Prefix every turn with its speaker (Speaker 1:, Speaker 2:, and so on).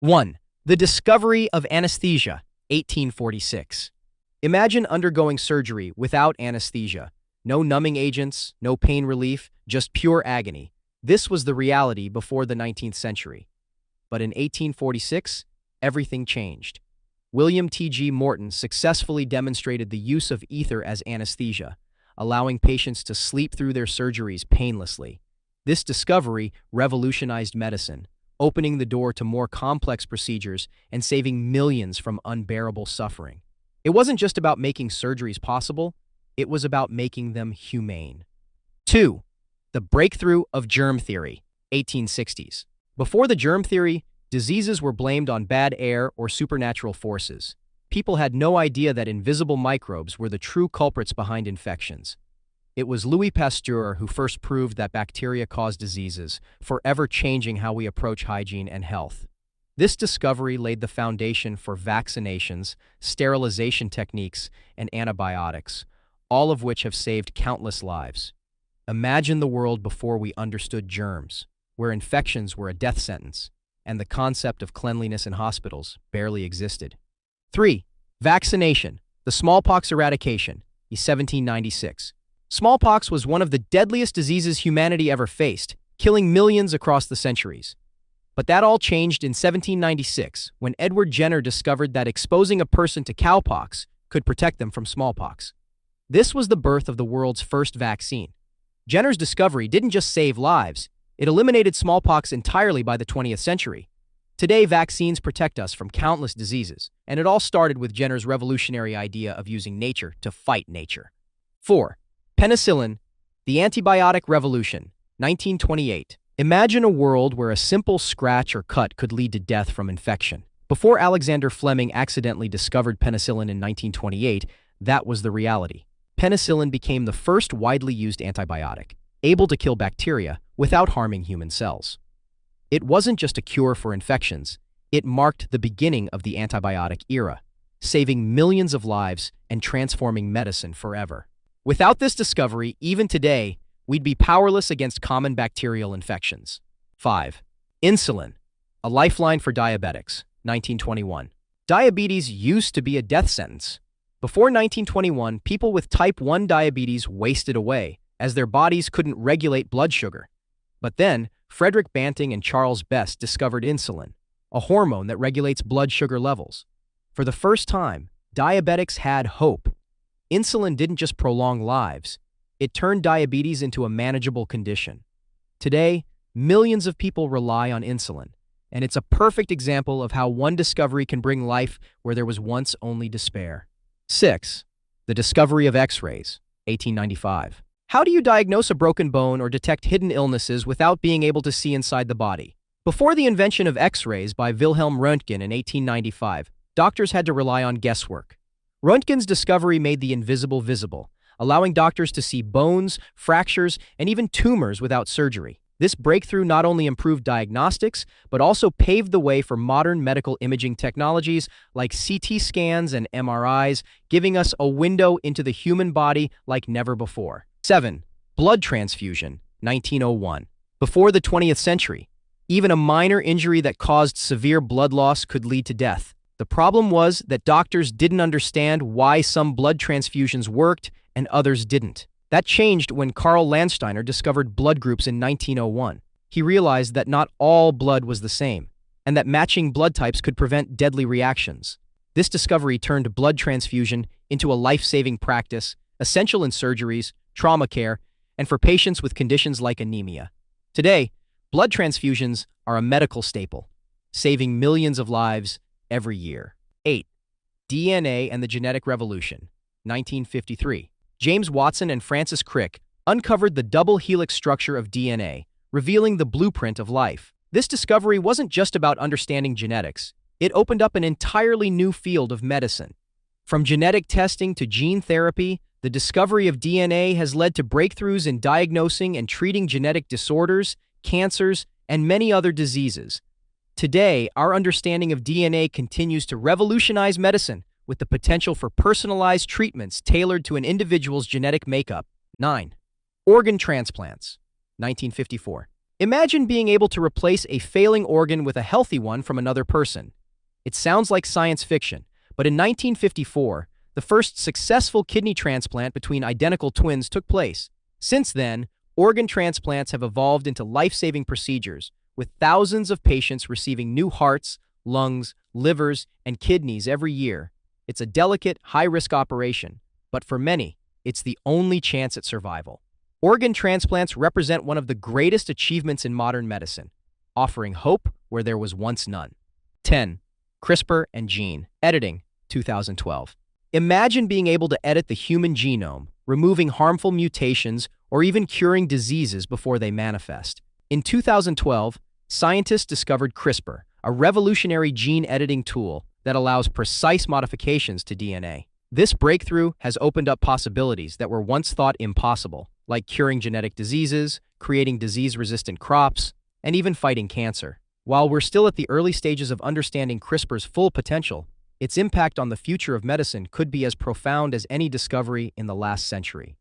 Speaker 1: 1. The Discovery of Anesthesia, 1846. Imagine undergoing surgery without anesthesia. No numbing agents, no pain relief, just pure agony. This was the reality before the 19th century. But in 1846, everything changed. William T.G. Morton successfully demonstrated the use of ether as anesthesia, allowing patients to sleep through their surgeries painlessly. This discovery revolutionized medicine, opening the door to more complex procedures and saving millions from unbearable suffering. It wasn't just about making surgeries possible, it was about making them humane. 2. The breakthrough of germ theory, 1860s. Before the germ theory, diseases were blamed on bad air or supernatural forces. People had no idea that invisible microbes were the true culprits behind infections. It was Louis Pasteur who first proved that bacteria cause diseases, forever changing how we approach hygiene and health. This discovery laid the foundation for vaccinations, sterilization techniques, and antibiotics, all of which have saved countless lives. Imagine the world before we understood germs, where infections were a death sentence, and the concept of cleanliness in hospitals barely existed. 3. Vaccination, the smallpox eradication, 1796. Smallpox was one of the deadliest diseases humanity ever faced, killing millions across the centuries. But that all changed in 1796 when Edward Jenner discovered that exposing a person to cowpox could protect them from smallpox. This was the birth of the world's first vaccine. Jenner's discovery didn't just save lives, it eliminated smallpox entirely by the 20th century. Today, vaccines protect us from countless diseases, and it all started with Jenner's revolutionary idea of using nature to fight nature. 4. Penicillin, the antibiotic revolution, 1928. Imagine a world where a simple scratch or cut could lead to death from infection. Before Alexander Fleming accidentally discovered penicillin in 1928, that was the reality. Penicillin became the first widely used antibiotic, able to kill bacteria without harming human cells. It wasn't just a cure for infections, it marked the beginning of the antibiotic era, saving millions of lives and transforming medicine forever. Without this discovery, even today, we'd be powerless against common bacterial infections. 5. Insulin, a lifeline for diabetics, 1921. Diabetes used to be a death sentence. Before 1921, people with type 1 diabetes wasted away, as their bodies couldn't regulate blood sugar. But then, Frederick Banting and Charles Best discovered insulin, a hormone that regulates blood sugar levels. For the first time, diabetics had hope. Insulin didn't just prolong lives, it turned diabetes into a manageable condition. Today, millions of people rely on insulin, and it's a perfect example of how one discovery can bring life where there was once only despair. 6. The Discovery of X-rays, 1895. How do you diagnose a broken bone or detect hidden illnesses without being able to see inside the body? Before the invention of X-rays by Wilhelm Röntgen in 1895, doctors had to rely on guesswork. Röntgen's discovery made the invisible visible, allowing doctors to see bones, fractures, and even tumors without surgery. This breakthrough not only improved diagnostics, but also paved the way for modern medical imaging technologies like CT scans and MRIs, giving us a window into the human body like never before. 7. Blood transfusion, 1901. Before the 20th century, even a minor injury that caused severe blood loss could lead to death. The problem was that doctors didn't understand why some blood transfusions worked and others didn't. That changed when Karl Landsteiner discovered blood groups in 1901. He realized that not all blood was the same, and that matching blood types could prevent deadly reactions. This discovery turned blood transfusion into a life-saving practice, essential in surgeries, trauma care, and for patients with conditions like anemia. Today, blood transfusions are a medical staple, saving millions of lives every year. 8. DNA and the Genetic Revolution, 1953. James Watson and Francis Crick uncovered the double helix structure of DNA, revealing the blueprint of life. This discovery wasn't just about understanding genetics. It opened up an entirely new field of medicine. From genetic testing to gene therapy, the discovery of DNA has led to breakthroughs in diagnosing and treating genetic disorders, cancers, and many other diseases. Today, our understanding of DNA continues to revolutionize medicine with the potential for personalized treatments tailored to an individual's genetic makeup. 9. Organ transplants, 1954. Imagine being able to replace a failing organ with a healthy one from another person. It sounds like science fiction, but in 1954, the first successful kidney transplant between identical twins took place. Since then, organ transplants have evolved into life-saving procedures, with thousands of patients receiving new hearts, lungs, livers, and kidneys every year. It's a delicate, high-risk operation, but for many, it's the only chance at survival. Organ transplants represent one of the greatest achievements in modern medicine, offering hope where there was once none. 10. CRISPR and gene editing, 2012. Imagine being able to edit the human genome, removing harmful mutations, or even curing diseases before they manifest. In 2012, scientists discovered CRISPR, a revolutionary gene editing tool that allows precise modifications to DNA. This breakthrough has opened up possibilities that were once thought impossible, like curing genetic diseases, creating disease-resistant crops, and even fighting cancer. While we're still at the early stages of understanding CRISPR's full potential, its impact on the future of medicine could be as profound as any discovery in the last century.